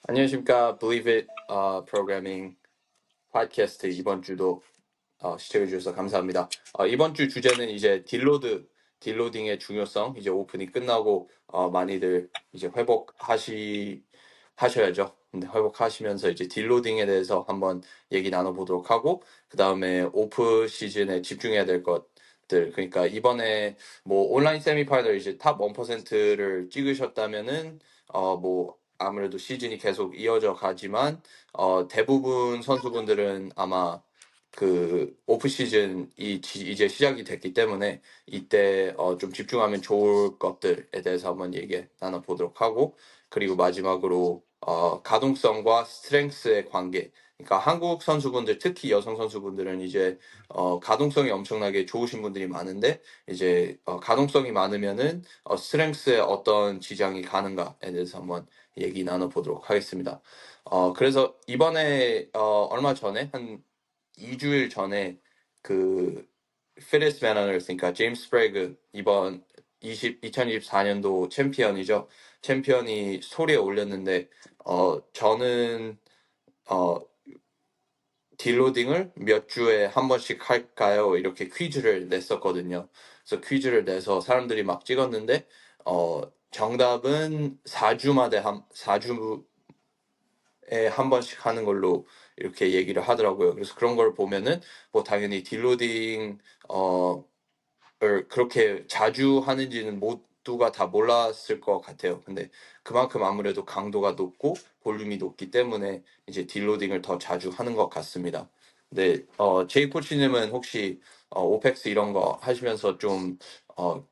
안녕하십니까. Believe It 프로그래밍 팟캐스트 이번 주도 시청해 주셔서 감사합니다. 이번 주 주제는 이제 딜로딩의 중요성. 이제 오픈이 끝나고 많이들 이제 하셔야죠. 근데 회복하시면서 이제 딜로딩에 대해서 한번 얘기 나눠보도록 하고, 그 다음에 오프 시즌에 집중해야 될 것들. 그러니까 이번에 뭐 온라인 세미파이널 이제 탑 1%를 찍으셨다면은 뭐 아무래도 시즌이 계속 이어져 가지만 대부분 선수분들은 아마 그 오프 시즌이 이제 시작이 됐기 때문에 이때 좀 집중하면 좋을 것들에 대해서 한번 얘기 나눠보도록 하고, 그리고 마지막으로 가동성과 스트렝스의 관계. 그러니까 한국 선수분들, 특히 여성 선수분들은 이제 가동성이 엄청나게 좋으신 분들이 많은데, 이제 가동성이 많으면은 스트렝스에 어떤 지장이 가는가에 대해서 한번 얘기 나눠보도록 하겠습니다. 그래서 이번에 얼마 전에 한 2주일 전에 그 피트니스 매너스, 그러니까 제임스 브레그 이번 2024년도 챔피언이 스토리에 올렸는데 저는 어 딜로딩을 몇 주에 한 번씩 할까요? 이렇게 퀴즈를 냈었거든요. 그래서 퀴즈를 내서 사람들이 막 찍었는데 정답은 4주에 한 번씩 하는 걸로 이렇게 얘기를 하더라고요. 그래서 그런 걸 보면은 뭐 당연히 딜로딩 을 그렇게 자주 하는지는 모두가 다 몰랐을 것 같아요. 근데 그만큼 아무래도 강도가 높고 볼륨이 높기 때문에 이제 딜로딩을 더 자주 하는 것 같습니다. 네, 제이 코치님은 혹시 오펙스 이런 거 하시면서 좀 어,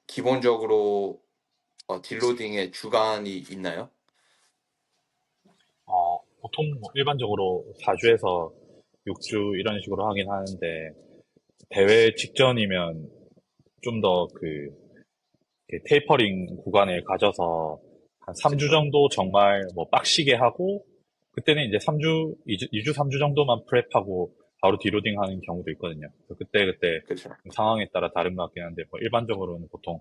기본적으로 딜로딩의 주관이 있나요? 보통 뭐 일반적으로 4주에서 6주 이런 식으로 하긴 하는데, 대회 직전이면 좀 더 테이퍼링 구간을 가져서 한 3주 그쵸, 정도 정말 뭐 빡시게 하고, 그때는 이제 2주, 3주 정도만 프랩하고 바로 디로딩 하는 경우도 있거든요. 그래서 그때 그쵸. 상황에 따라 다른 것 같긴 한데, 뭐 일반적으로는 보통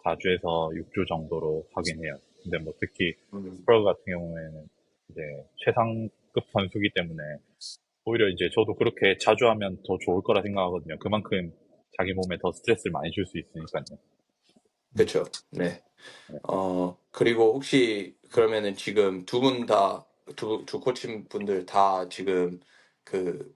4주에서 6주 정도로 하긴 해요. 근데 뭐 특히 음, 프로 같은 경우에는 이제 최상급 선수기 때문에 오히려 이제 저도 그렇게 자주 하면 더 좋을 거라 생각하거든요. 그만큼 자기 몸에 더 스트레스를 많이 줄 수 있으니까요. 그쵸. 네. 네. 그리고 혹시 그러면은 지금 두 코치 분들 다 지금 그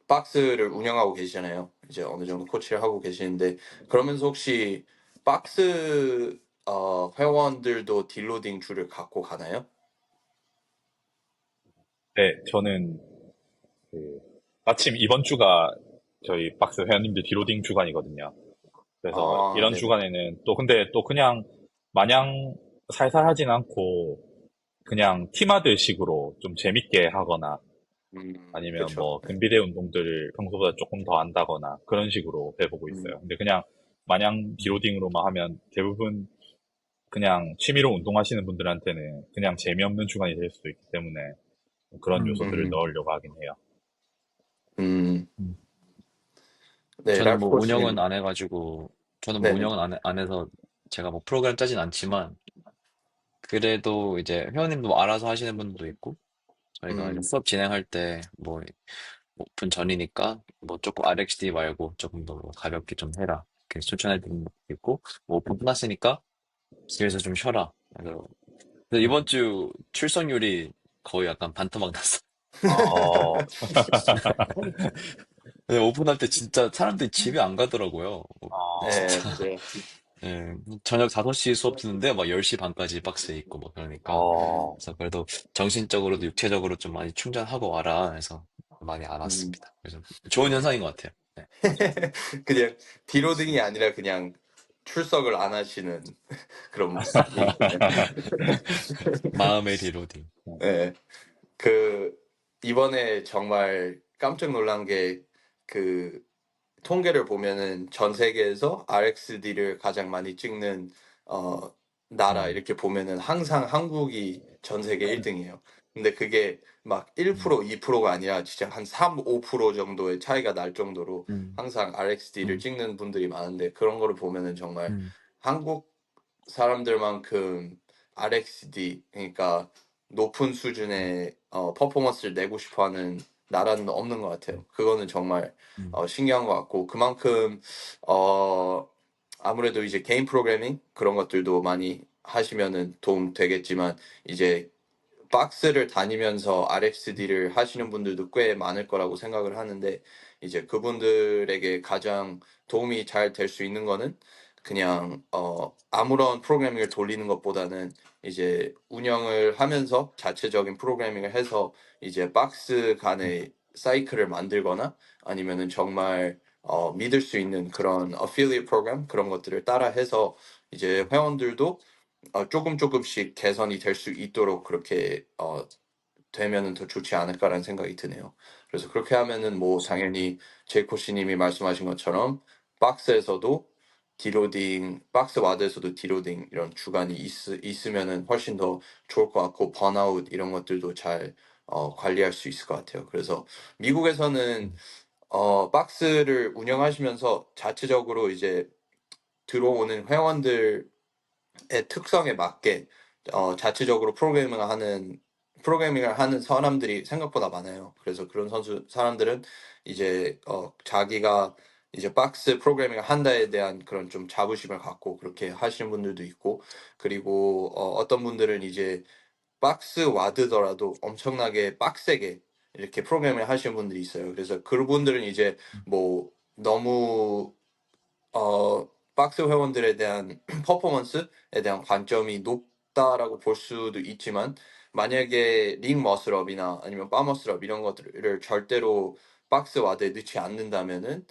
박스를 운영하고 계시잖아요. 이제 어느 정도 코치를 하고 계시는데, 그러면서 혹시 박스 회원들도 딜로딩 줄을 갖고 가나요? 네, 저는 그 마침 이번 주가 저희 박스 회원님들 디로딩 주간이거든요. 그래서 아, 이런 네네. 주간에는 또 근데 또 그냥 마냥 살살 하진 않고 그냥 팀하드 식으로 좀 재밌게 하거나 아니면 그쵸. 뭐 네. 근비대 운동들을 평소보다 조금 더 안다거나 그런 식으로 해보고 있어요. 음, 근데 그냥 마냥 디로딩으로만 하면 대부분 그냥 취미로 운동하시는 분들한테는 그냥 재미없는 주간이 될 수도 있기 때문에 그런 요소들을 음, 넣으려고 하긴 해요. 음, 음. 네, 저는 랄프 뭐 운영은 코치님. 안 해가지고, 저는 뭐 네네. 운영은 안 해서 제가 뭐 프로그램 짜진 않지만, 그래도 이제 회원님도 뭐 알아서 하시는 분도 있고, 저희가 이제 음, 수업 진행할 때 뭐 오픈 전이니까 뭐 조금 RxD 말고 조금 더 뭐 가볍게 좀 해라. 이렇게 추천해 드리는 것도 있고, 뭐 오픈 끝났으니까 집에서 좀 쉬어라. 그래서 이번 주 출석률이 거의 약간 반토막 났어. 어, 근데 오픈할 때 진짜 사람들이 집에 안 가더라고요. 네, 어, 진짜. 맞아요. 예, 저녁 5시 수업 듣는데 막 10시 반까지 박스에 있고 뭐 그러니까. 어, 그래서 그래도 정신적으로도 육체적으로 좀 많이 충전하고 와라 해서 많이 안 음. 왔습니다. 그래서 좋은 현상인 것 같아요. 네. 그냥 딜로딩이 아니라 그냥 출석을 안 하시는 그런 얘기네요. 마음의 리로딩. 네. 그 이번에 정말 깜짝 놀란 게 그 통계를 보면은 전 세계에서 RxD를 가장 많이 찍는 어 나라 음, 이렇게 보면은 항상 한국이 전 세계 1등이에요. 근데 그게 막 음, 1%, 2%가 아니라 진짜 한 3, 5% 정도의 차이가 날 정도로 음, 항상 RxD를 음, 찍는 분들이 많은데, 그런 거를 보면은 정말 음, 한국 사람들만큼 RxD, 그러니까 높은 수준의 퍼포먼스를 내고 싶어하는 나라는 없는 것 같아요. 그거는 정말 음, 신기한 것 같고 그만큼 어, 아무래도 이제 게임 프로그래밍 그런 것들도 많이 하시면은 도움 되겠지만 이제 박스를 다니면서 RxD를 하시는 분들도 꽤 많을 거라고 생각을 하는데 이제 그분들에게 가장 도움이 잘 될 수 있는 거는 그냥 아무런 프로그래밍을 돌리는 것보다는 이제 운영을 하면서 자체적인 프로그래밍을 해서 이제 박스 간의 사이클을 만들거나 아니면은 정말 믿을 수 있는 그런 affiliate 프로그램 그런 것들을 따라 해서 이제 회원들도 조금 조금씩 개선이 될 수 있도록 그렇게 되면은 더 좋지 않을까라는 생각이 드네요. 그래서 그렇게 하면은 뭐 당연히 제이코 씨님이 말씀하신 것처럼 박스에서도 디로딩, 박스 와드에서도 디로딩 이런 주간이 있으면은 훨씬 더 좋을 것 같고 번아웃 이런 것들도 잘 관리할 수 있을 것 같아요. 그래서 미국에서는 음, 박스를 운영하시면서 자체적으로 이제 들어오는 회원들 특성에 맞게 자체적으로 프로그래밍을 하는 사람들이 생각보다 많아요. 그래서 그런 사람들은 이제 자기가 이제 박스 프로그래밍을 한다에 대한 그런 좀 자부심을 갖고 그렇게 하시는 분들도 있고 그리고 어떤 분들은 이제 박스 와드더라도 엄청나게 빡세게 이렇게 프로그래밍을 하시는 분들이 있어요. 그래서 그분들은 이제 뭐 너무 박스 회원들에 대한 퍼포먼스에 대한 관점이 높다라고 볼 수도 있지만 만약에 링 머슬업이나 아니면 바 머슬업 이런 것들을 절대로 박스 와드에 넣지 않는다면은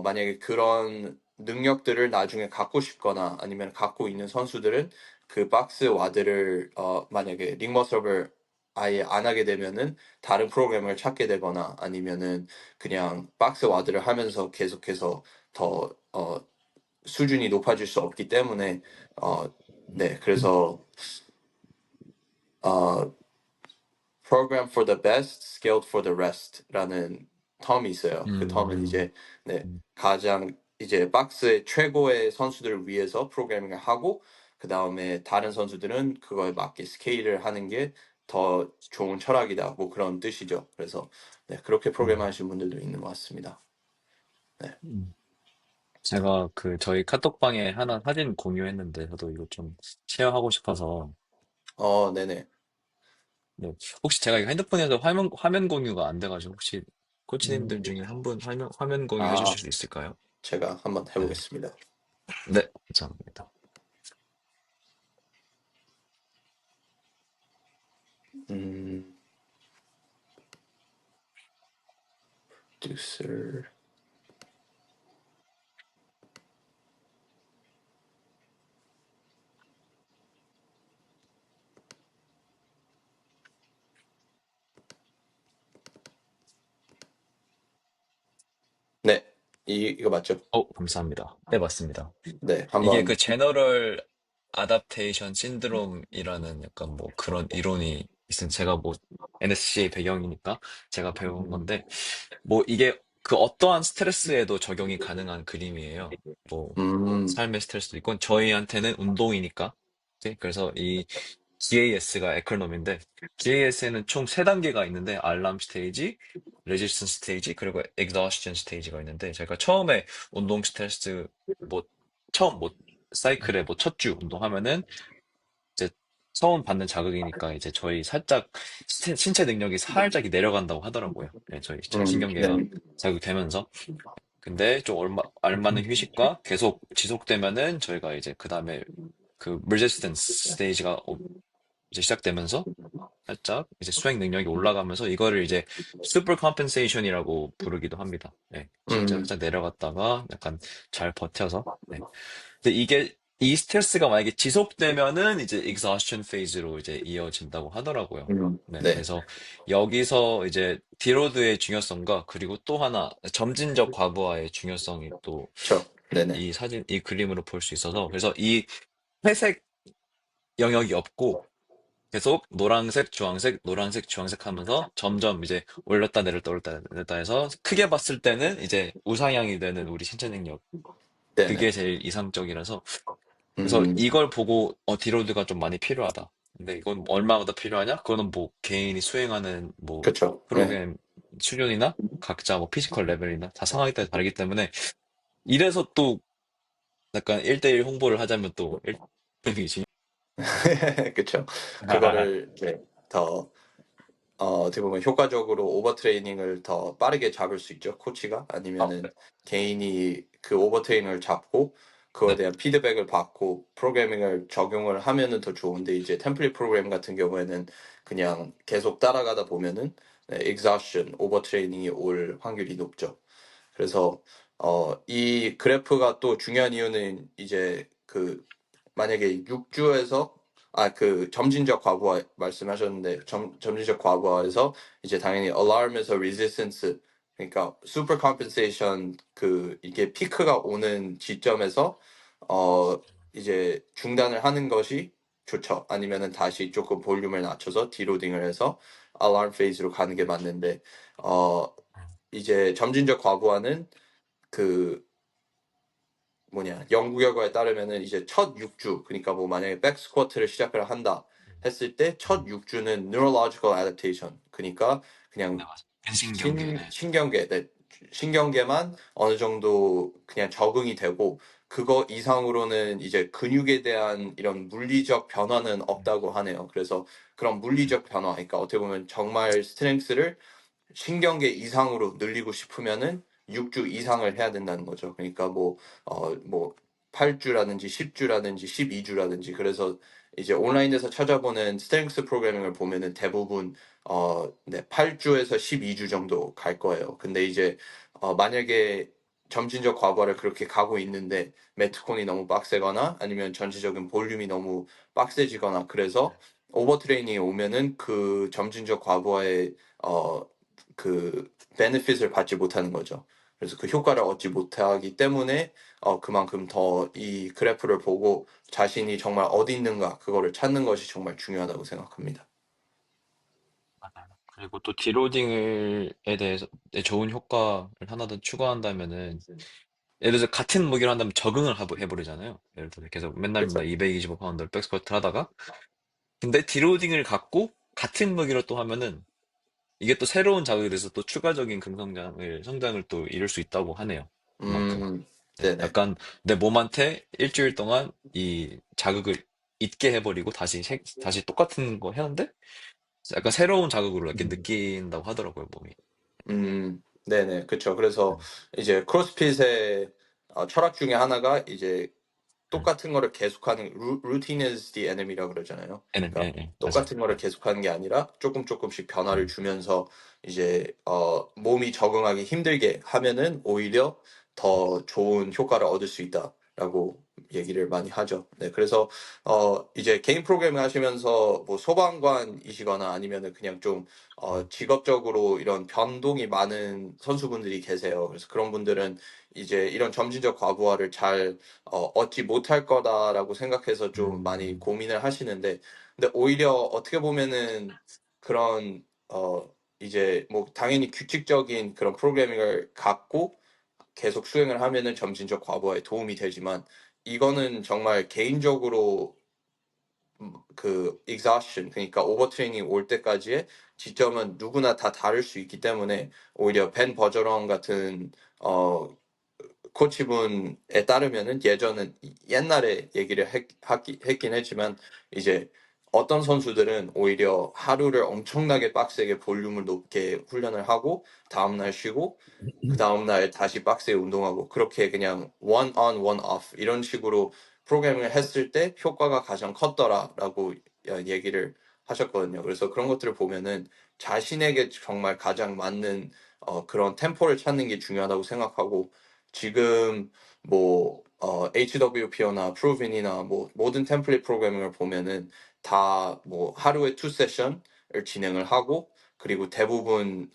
만약에 그런 능력들을 나중에 갖고 싶거나 아니면 갖고 있는 선수들은 그 박스 와드를 만약에 링 머슬업을 아예 안 하게 되면은 다른 프로그램을 찾게 되거나 아니면은 그냥 박스 와드를 하면서 계속해서 더 수준이 높아질 수 없기 때문에 어, 네, 그래서 어, Program for the best, scaled for the rest라는 텀이 있어요. 그 텀은 음, 이제 네, 음, 가장 이제 박스의 최고의 선수들을 위해서 프로그래밍을 하고 그 다음에 다른 선수들은 그거에 맞게 스케일을 하는 게 더 좋은 철학이다. 뭐 그런 뜻이죠. 그래서 네, 그렇게 프로그램 음, 하시는 분들도 있는 것 같습니다. 네. 음. 제가 그 저희 카톡방에 하나 사진 공유했는데 저도 이거 좀 쉐어하고 싶어서 네네. 네. 혹시 제가 이거 핸드폰에서 화면 공유가 안 돼가지고 혹시 코치님들 음, 중에 한 분 화면 공유 해주실 아, 수 있을까요? 제가 한번 네. 해보겠습니다. 네, 감사합니다. 음, producer. 네, 이거 맞죠? 감사합니다. 네, 맞습니다. 네, 이게 그 한번. 제너럴 아답테이션 신드롬이라는 약간 뭐 그런 이론이 있은 제가 뭐 NSC의 배경이니까 제가 배운 건데 뭐 이게 그 어떠한 스트레스에도 적용이 가능한 그림이에요. 뭐 음, 삶의 스트레스도 있고 저희한테는 운동이니까. 네, 그래서 이 GAS가 에크로놈인데 GAS에는 총 세단계가 있는데 알람 스테이지, 레지스턴스 스테이지, 그리고 엑스하우스션 스테이지가 있는데 제가 처음에 운동 스트레스 뭐 처음 뭐 사이클에 뭐 첫 주 운동하면은 이제 처음 받는 자극이니까 이제 저희 살짝 신체 능력이 살짝 내려간다고 하더라고요. 네, 저희 네, 신경계가 자극되면서. 근데 좀 알맞는 휴식과 계속 지속되면은 저희가 이제 그 다음에 그 resistance 스테이지가 이제 시작되면서 살짝 이제 수행 능력이 올라가면서 이거를 이제 super compensation이라고 부르기도 합니다. 네, 신체가 음, 살짝 내려갔다가 약간 잘 버텨서. 네. 근데 이게 이 스트레스가 만약에 지속되면은 이제 exhaustion phase로 이제 이어진다고 하더라고요. 네, 네, 그래서 여기서 이제 디로드의 중요성과 그리고 또 하나 점진적 과부하의 중요성이 또 네네, 이 이 그림으로 볼 수 있어서 그래서 이 회색 영역이 없고 계속 노란색, 주황색, 노란색, 주황색 하면서 점점 이제 올렸다 내렸다 올렸다 내렸다 해서 크게 봤을 때는 이제 우상향이 되는 우리 신체 능력. 네네, 그게 제일 이상적이라서 그래서 음, 이걸 보고 디로드가 좀 많이 필요하다. 근데 이건 얼마나 더 필요하냐? 그거는 뭐 개인이 수행하는 뭐 그쵸. 네. 프로그램 수준이나 각자 뭐 피지컬 레벨이나 다 상황에 따라 다르기 때문에 이래서 또 약간 1대1 홍보를 하자면 또 1등이지. 그쵸. 그거를 이제 더 어떻게 보면 효과적으로 오버 트레이닝을 더 빠르게 잡을 수 있죠. 코치가 네. 아니면은 개인이 그 오버 트레이닝을 잡고 그거에 네. 대한 피드백을 받고 프로그래밍을 적용을 하면은 더 좋은데 이제 템플릿 프로그램 같은 경우에는 그냥 계속 따라가다 보면은 네, exhaustion, 오버 트레이닝이 올 확률이 높죠. 그래서 이 그래프가 또 중요한 이유는 이제 그 만약에 6주에서 그 점진적 과부하 말씀하셨는데 점진적 과부하에서 이제 당연히 alarm에서 resistance 그러니까 super compensation 그 이게 피크가 오는 지점에서 어 이제 중단을 하는 것이 좋죠. 아니면은 다시 조금 볼륨을 낮춰서 디로딩을 해서 alarm phase로 가는 게 맞는데 어 이제 점진적 과부하는 그 뭐냐 연구 결과에 따르면은 이제 첫 6주 그러니까 뭐 만약에 백 스쿼트를 시작을 한다 했을 때 첫 6주는 neurological adaptation 그러니까 네, 그냥 맞아. 근신경계. 네. 신경계 네, 신경계만 어느 정도 그냥 적응이 되고 그거 이상으로는 이제 근육에 대한 이런 물리적 변화는 없다고 하네요. 그래서 그런 물리적 변화 그러니까 어떻게 보면 정말 스트렝스를 신경계 이상으로 늘리고 싶으면은 6주 이상을 해야 된다는 거죠. 그러니까 뭐 8주라든지 10주라든지 12주라든지 그래서 이제 온라인에서 찾아보는 스트렝스 프로그래밍을 보면은 대부분 네, 8주에서 12주 정도 갈 거예요. 근데 이제 만약에 점진적 과부하를 그렇게 가고 있는데 메트콘이 너무 빡세거나 아니면 전체적인 볼륨이 너무 빡세지거나 그래서 오버 트레이닝에 오면은 그 점진적 과부하의 그 베네핏을 받지 못하는 거죠. 그래서 그 효과를 얻지 못하기 때문에 그만큼 더 이 그래프를 보고 자신이 정말 어디 있는가 그거를 찾는 것이 정말 중요하다고 생각합니다. 맞아요. 그리고 또 디로딩에 대해서 좋은 효과를 하나 더 추가한다면은 예를 들어서 같은 무게로 한다면 적응을 해버리잖아요. 예를 들어서 계속 맨날 맨날 그렇죠. 225파운드를 백스쿼트 하다가 근데 디로딩을 갖고 같은 무게로 또 하면은 이게 또 새로운 자극에 대해서 또 추가적인 성장을 또 이룰 수 있다고 하네요. 그만큼. 네, 네네. 약간 내 몸한테 일주일 동안 이 자극을 잊게 해버리고 다시 똑같은 거 하는데 약간 새로운 자극으로 이렇게 느낀다고 하더라고요, 몸이. 네네. 그쵸. 그래서 이제 크로스핏의 철학 중에 하나가 이제 음. 똑같은 거를 계속하는 routine is the enemy라고 그러잖아요. 그러니까 맞아요. 똑같은 거를 계속하는 게 아니라 조금씩 변화를 음, 주면서 이제 몸이 적응하기 힘들게 하면은 오히려 더 좋은 효과를 얻을 수 있다라고 얘기를 많이 하죠. 네, 그래서 이제 개인 프로그램을 하시면서 뭐 소방관이시거나 아니면은 그냥 좀 직업적으로 이런 변동이 많은 선수분들이 계세요. 그래서 그런 분들은 이제 이런 점진적 과부하를 잘 얻지 못할 거다라고 생각해서 좀 많이 음, 고민을 하시는데, 근데 오히려 어떻게 보면은 그런, 이제 뭐 당연히 규칙적인 그런 프로그래밍을 갖고 계속 수행을 하면은 점진적 과부하에 도움이 되지만, 이거는 정말 개인적으로 그 exhaustion 그러니까 오버트레이닝 올 때까지의 지점은 누구나 다 다를 수 있기 때문에 오히려 벤 버저런 같은 어 코치분에 따르면은 예전은 옛날에 얘기를 했긴 했지만 이제 어떤 선수들은 오히려 하루를 엄청나게 빡세게 볼륨을 높게 훈련을 하고 다음날 쉬고 그 다음날 다시 빡세게 운동하고 그렇게 그냥 one on one off 이런 식으로 프로그래밍을 했을 때 효과가 가장 컸더라라고 얘기를 하셨거든요. 그래서 그런 것들을 보면은 자신에게 정말 가장 맞는 그런 템포를 찾는 게 중요하다고 생각하고 지금 뭐 HWP나 프로빈이나 뭐 모든 템플릿 프로그래밍을 보면은 다 뭐 하루에 투 세션을 진행을 하고 그리고 대부분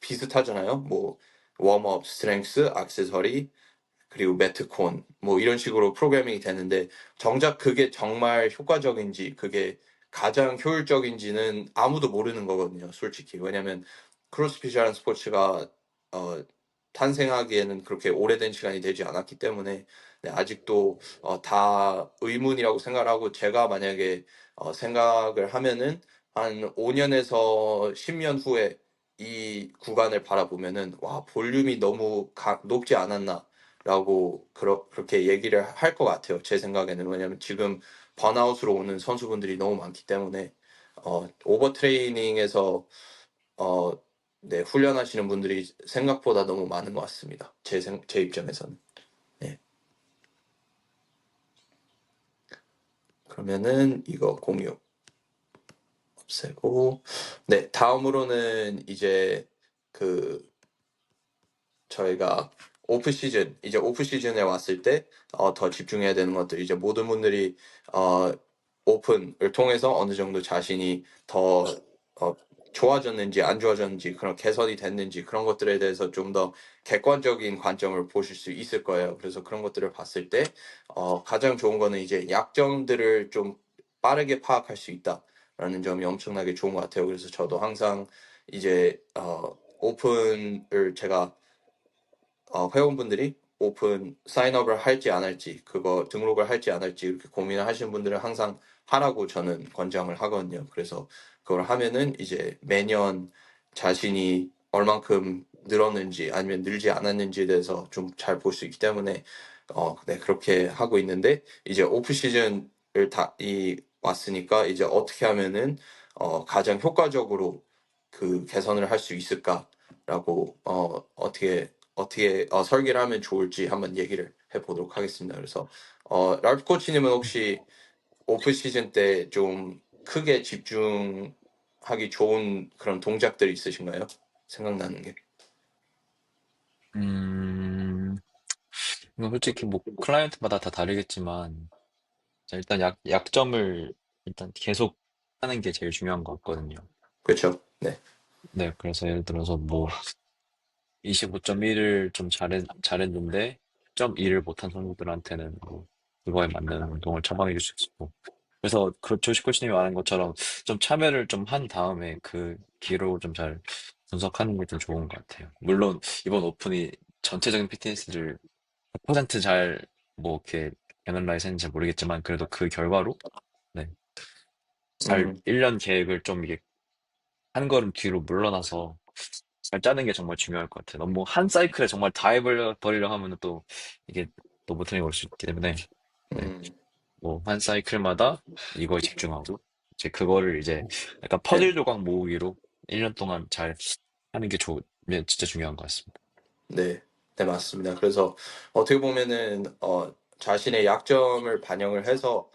비슷하잖아요. 뭐 웜업, 스트렝스, 액세서리 그리고 매트콘 뭐 이런 식으로 프로그래밍이 되는데 정작 그게 정말 효과적인지 그게 가장 효율적인지는 아무도 모르는 거거든요, 솔직히. 왜냐면 크로스핏이라는 스포츠가 어, 탄생하기에는 그렇게 오래된 시간이 되지 않았기 때문에 네, 아직도 다 의문이라고 생각을 하고 제가 만약에 생각을 하면은 한 5년에서 10년 후에 이 구간을 바라보면은 와 볼륨이 너무 높지 않았나라고 그렇게 얘기를 할 것 같아요. 제 생각에는 왜냐면 지금 번아웃으로 오는 선수분들이 너무 많기 때문에 오버 트레이닝에서 어, 네, 훈련하시는 분들이 생각보다 너무 많은 것 같습니다. 제 입장에서는. 네. 그러면은 이거 공유 없애고, 네, 다음으로는 이제 그 저희가 오프 시즌에 왔을 때 더 집중해야 되는 것들 이제 모든 분들이 어, 오픈을 통해서 어느 정도 자신이 더 어, 좋아졌는지 안 좋아졌는지 그런 개선이 됐는지 그런 것들에 대해서 좀 더 객관적인 관점을 보실 수 있을 거예요. 그래서 그런 것들을 봤을 때 가장 좋은 거는 이제 약점들을 좀 빠르게 파악할 수 있다라는 점이 엄청나게 좋은 것 같아요. 그래서 저도 항상 이제 오픈을 제가 회원분들이 오픈 사인업을 할지 안 할지 그거 등록을 할지 안 할지 이렇게 고민을 하시는 분들은 항상 하라고 저는 권장을 하거든요. 그래서 그걸 하면은 이제 매년 자신이 얼만큼 늘었는지 아니면 늘지 않았는지에 대해서 좀 잘 볼 수 있기 때문에 네, 그렇게 하고 있는데 이제 오프 시즌을 왔으니까 이제 어떻게 하면은 가장 효과적으로 그 개선을 할 수 있을까라고 어떻게 설계를 하면 좋을지 한번 얘기를 해보도록 하겠습니다. 그래서 랄프 코치님은 혹시 오프 시즌 때 좀 크게 집중하기 좋은 그런 동작들이 있으신가요? 생각나는 게. 음, 이건 솔직히 뭐 클라이언트마다 다 다르겠지만 자, 일단 약점을 일단 계속 하는 게 제일 중요한 것 같거든요. 그렇죠. 네. 네, 그래서 예를 들어서 뭐 25.1을 좀 잘했는데 0.2를 못한 선수들한테는 뭐 그거에 맞는 운동을 처방해 줄 수 있고 그래서 그 조시 코치님이 말한 것처럼 좀 참여를 좀 한 다음에 그 기록을 좀 잘 분석하는 게 좀 좋은 것 같아요. 물론 이번 오픈이 전체적인 피트니스를 100% 뭐 이렇게 애널라이즈 했는지 모르겠지만 그래도 그 결과로 네, 잘 음, 1년 계획을 좀 이게 한 걸음 뒤로 물러나서 잘 짜는 게 정말 중요할 것 같아요. 너무 한 사이클에 정말 다 해버리려 하면은 또 이게 또 못하는 게 올 수 있기 때문에 네, 음, 뭐 한 사이클마다 이거에 집중하고 이제 그거를 이제 약간 네, 퍼즐 조각 모으기로 1년 동안 잘 하는 게 진짜 중요한 것 같습니다. 네, 네, 맞습니다. 그래서 어떻게 보면은 자신의 약점을 반영을 해서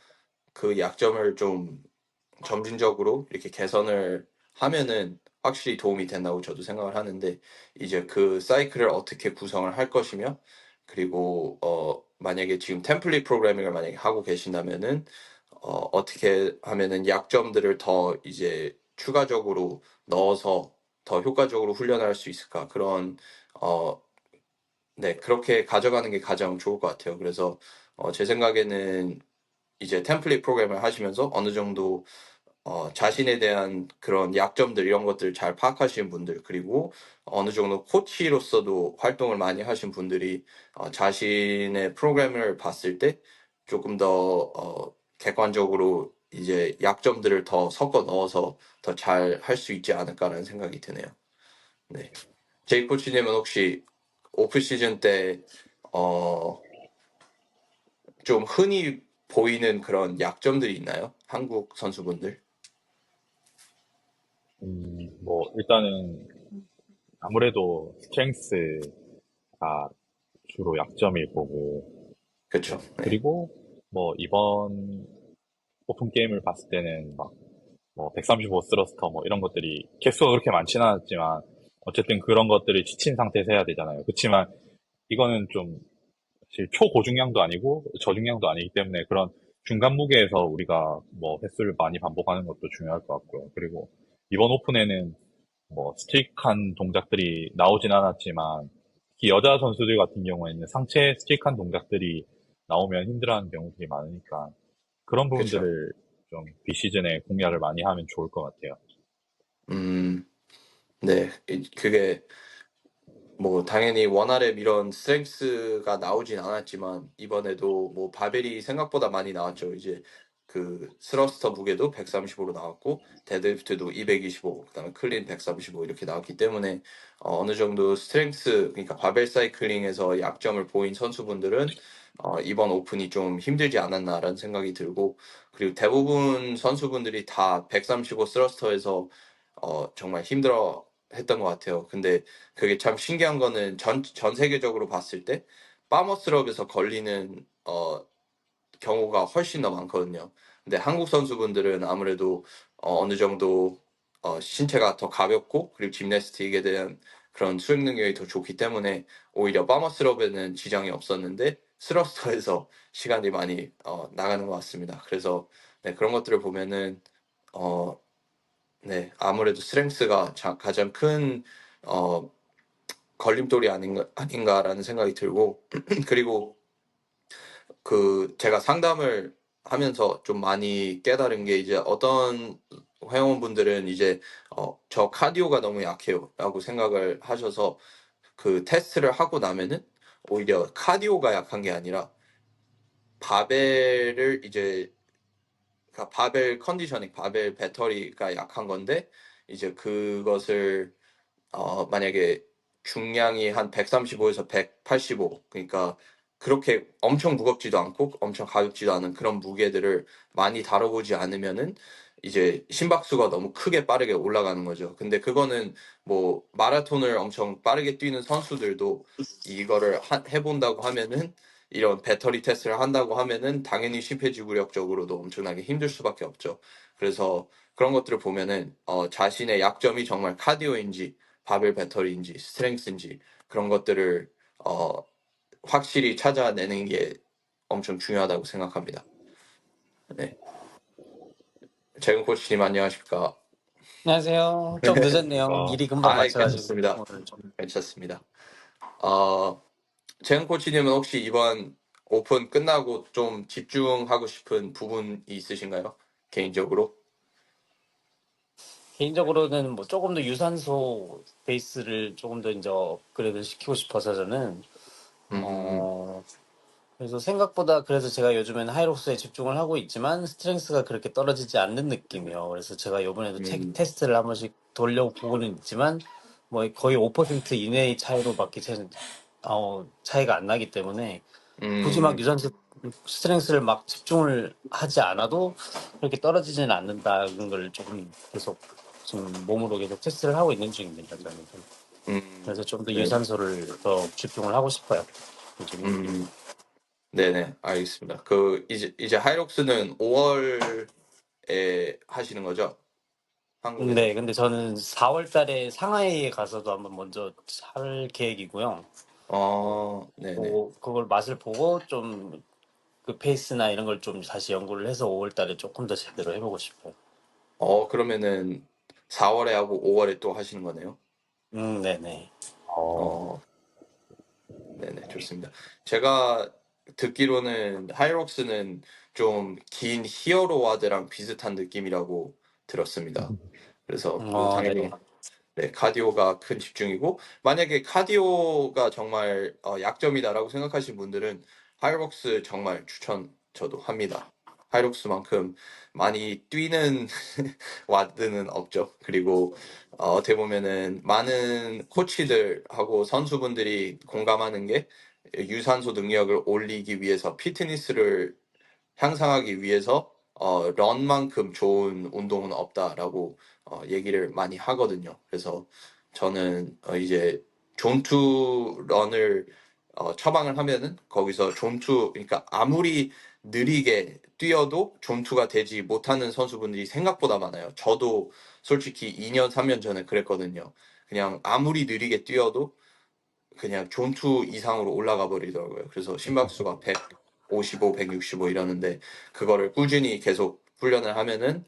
그 약점을 좀 점진적으로 이렇게 개선을 하면은 확실히 도움이 된다고 저도 생각을 하는데 이제 그 사이클을 어떻게 구성을 할 것이며 그리고 만약에 지금 템플릿 프로그래밍을 만약에 하고 계신다면은 어떻게 하면은 약점들을 더 이제 추가적으로 넣어서 더 효과적으로 훈련할 수 있을까 그런 어, 네, 그렇게 가져가는 게 가장 좋을 것 같아요. 그래서 제 생각에는 이제 템플릿 프로그램을 하시면서 어느 정도 자신에 대한 그런 약점들 이런 것들을 잘 파악하시는 분들 그리고 어느 정도 코치로서도 활동을 많이 하신 분들이 자신의 프로그램을 봤을 때 조금 더 객관적으로 이제 약점들을 더 섞어 넣어서 더 잘 할 수 있지 않을까라는 생각이 드네요. 네. 제이 코치님은 혹시 오프 시즌 때 어, 좀 흔히 보이는 그런 약점들이 있나요? 한국 선수분들? 뭐, 일단은 아무래도 스트렝스가 주로 약점일 거고, 그렇죠. 네. 그리고 뭐, 이번 오픈 게임을 봤을 때는 막, 뭐, 135 스러스터 뭐, 이런 것들이 개수가 그렇게 많지는 않았지만, 어쨌든 그런 것들을 지친 상태에서 해야 되잖아요. 그렇지만, 이거는 좀, 사실 초고중량도 아니고, 저중량도 아니기 때문에 그런 중간 무게에서 우리가 뭐, 횟수를 많이 반복하는 것도 중요할 것 같고요. 그리고, 이번 오픈에는 뭐 스틱한 동작들이 나오진 않았지만 특히 여자 선수들 같은 경우에는 상체 스틱한 동작들이 나오면 힘들어하는 경우들이 많으니까 그런 그렇죠. 부분들을 좀 비시즌에 공략을 많이 하면 좋을 것 같아요. 네. 그게 뭐 당연히 원RM 이런 스트렝스가 나오진 않았지만 이번에도 뭐 바벨이 생각보다 많이 나왔죠. 이제 그 스러스터 무게도 135로 나왔고 데드리프트도 225, 그다음에 클린 135 이렇게 나왔기 때문에 어느 정도 스트렝스 그러니까 바벨 사이클링에서 약점을 보인 선수분들은 이번 오픈이 좀 힘들지 않았나라는 생각이 들고 그리고 대부분 선수분들이 다 135 스러스터에서 정말 힘들어 했던 것 같아요. 근데 그게 참 신기한 거는 전 세계적으로 봤을 때 파머스럽에서 걸리는 경우가 훨씬 더 많거든요. 근데 한국 선수분들은 아무래도 어느 정도 신체가 더 가볍고 그리고 짐내스틱에 대한 그런 수행 능력이 더 좋기 때문에 오히려 파머스럽에는 지장이 없었는데 스러스터에서 시간이 많이 나가는 것 같습니다. 그래서 네, 그런 것들을 보면은 어, 네, 아무래도 스트렝스가 가장 큰 어, 걸림돌이 아닌가라는 생각이 들고 그리고 그 제가 상담을 하면서 좀 많이 깨달은 게 이제 어떤 회원분들은 이제 저 카디오가 너무 약해요라고 생각을 하셔서 그 테스트를 하고 나면은 오히려 카디오가 약한 게 아니라 바벨을 이제 그러니까 바벨 컨디셔닝, 바벨 배터리가 약한 건데 이제 그것을 만약에 중량이 한 135에서 185, 그러니까 그렇게 엄청 무겁지도 않고 엄청 가볍지도 않은 그런 무게들을 많이 다뤄보지 않으면은 이제 심박수가 너무 크게 빠르게 올라가는 거죠. 근데 그거는 뭐 마라톤을 엄청 빠르게 뛰는 선수들도 이거를 해본다고 하면은 이런 배터리 테스트를 한다고 하면은 당연히 심폐지구력적으로도 엄청나게 힘들 수밖에 없죠. 그래서 그런 것들을 보면은 자신의 약점이 정말 카디오인지 바벨 배터리인지 스트렝스인지 그런 것들을 어, 확실히 찾아내는 게 엄청 중요하다고 생각합니다. 네, 재근 코치님 안녕하십니까? 안녕하세요. 좀 늦었네요. 어, 일이 금방 아, 마쳐가지고 괜찮습니다. 오늘 좀. 괜찮습니다. 재근 코치님은 혹시 이번 오픈 끝나고 좀 집중하고 싶은 부분이 있으신가요? 개인적으로? 개인적으로는 뭐 조금 더 유산소 베이스를 조금 더 이제 업그레이드 시키고 싶어서 저는 음, 어 그래서 생각보다 그래서 제가 요즘에는 하이록스에 집중을 하고 있지만 스트렝스가 그렇게 떨어지지 않는 느낌이에요. 그래서 제가 이번에도 테스트를 한 번씩 돌려보고는 있지만 뭐 거의 5% 이내의 차이로밖에 차이가 안 나기 때문에 굳이 막 음, 유산소 스트렝스를 막 집중을 하지 않아도 그렇게 떨어지지는 않는다는 걸 조금 계속 지금 몸으로 계속 테스트를 하고 있는 중입니다. 저는. 그래서 좀 더 네, 유산소를 더 집중을 하고 싶어요. 요즘은. 음, 네네, 알겠습니다. 그 이제 하이록스는 5월에 하시는 거죠? 한국에서? 네, 근데 저는 4월 달에 상하이에 가서도 한번 먼저 할 계획이고요. 네네. 그걸 맛을 보고 좀 그 페이스나 이런 걸 좀 다시 연구를 해서 5월 달에 조금 더 제대로 해보고 싶어요. 그러면은 4월에 하고 5월에 또 하시는 거네요? 네네. 어, 어, 네네, 좋습니다. 제가 듣기로는 하이록스는 좀 긴 히어로와드랑 비슷한 느낌이라고 들었습니다. 그래서 뭐 당연히 네. 네, 카디오가 큰 집중이고 만약에 카디오가 정말 약점이다라고 생각하시는 분들은 하이록스 정말 추천 저도 합니다. 하이록스만큼 많이 뛰는 와드는 없죠. 그리고 어떻게 보면은 많은 코치들하고 선수분들이 공감하는 게 유산소 능력을 올리기 위해서 피트니스를 향상하기 위해서 런만큼 좋은 운동은 없다라고 얘기를 많이 하거든요. 그래서 저는 이제 존투 런을 처방을 하면은 거기서 존투 그러니까 아무리 느리게 뛰어도 존투가 되지 못하는 선수분들이 생각보다 많아요. 저도 솔직히 2년, 3년 전에 그랬거든요. 그냥 아무리 느리게 뛰어도 그냥 존투 이상으로 올라가 버리더라고요. 그래서 심박수가 155, 165 이러는데 그거를 꾸준히 계속 훈련을 하면은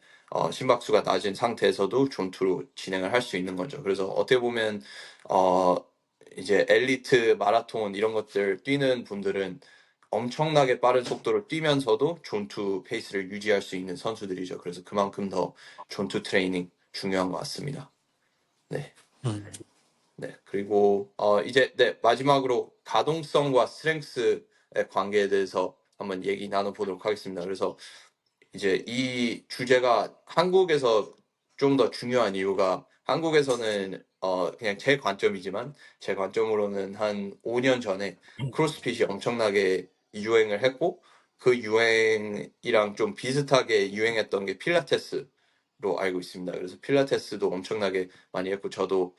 심박수가 낮은 상태에서도 존투로 진행을 할 수 있는 거죠. 그래서 어떻게 보면 어 이제 엘리트 마라톤 이런 것들 뛰는 분들은 엄청나게 빠른 속도로 뛰면서도 존투 페이스를 유지할 수 있는 선수들이죠. 그래서 그만큼 더 존투 트레이닝 중요한 것 같습니다. 네. 음. 네, 그리고 이제 네, 마지막으로 가동성과 스트렝스의 관계에 대해서 한번 얘기 나눠보도록 하겠습니다. 그래서 이제 이 주제가 한국에서 좀 더 중요한 이유가 한국에서는 그냥 제 관점이지만 제 관점으로는 한 5년 전에 크로스핏이 엄청나게 유행을 했고 그 유행이랑 좀 비슷하게 유행했던 게 필라테스로 알고 있습니다. 그래서 필라테스도 엄청나게 많이 했고 저도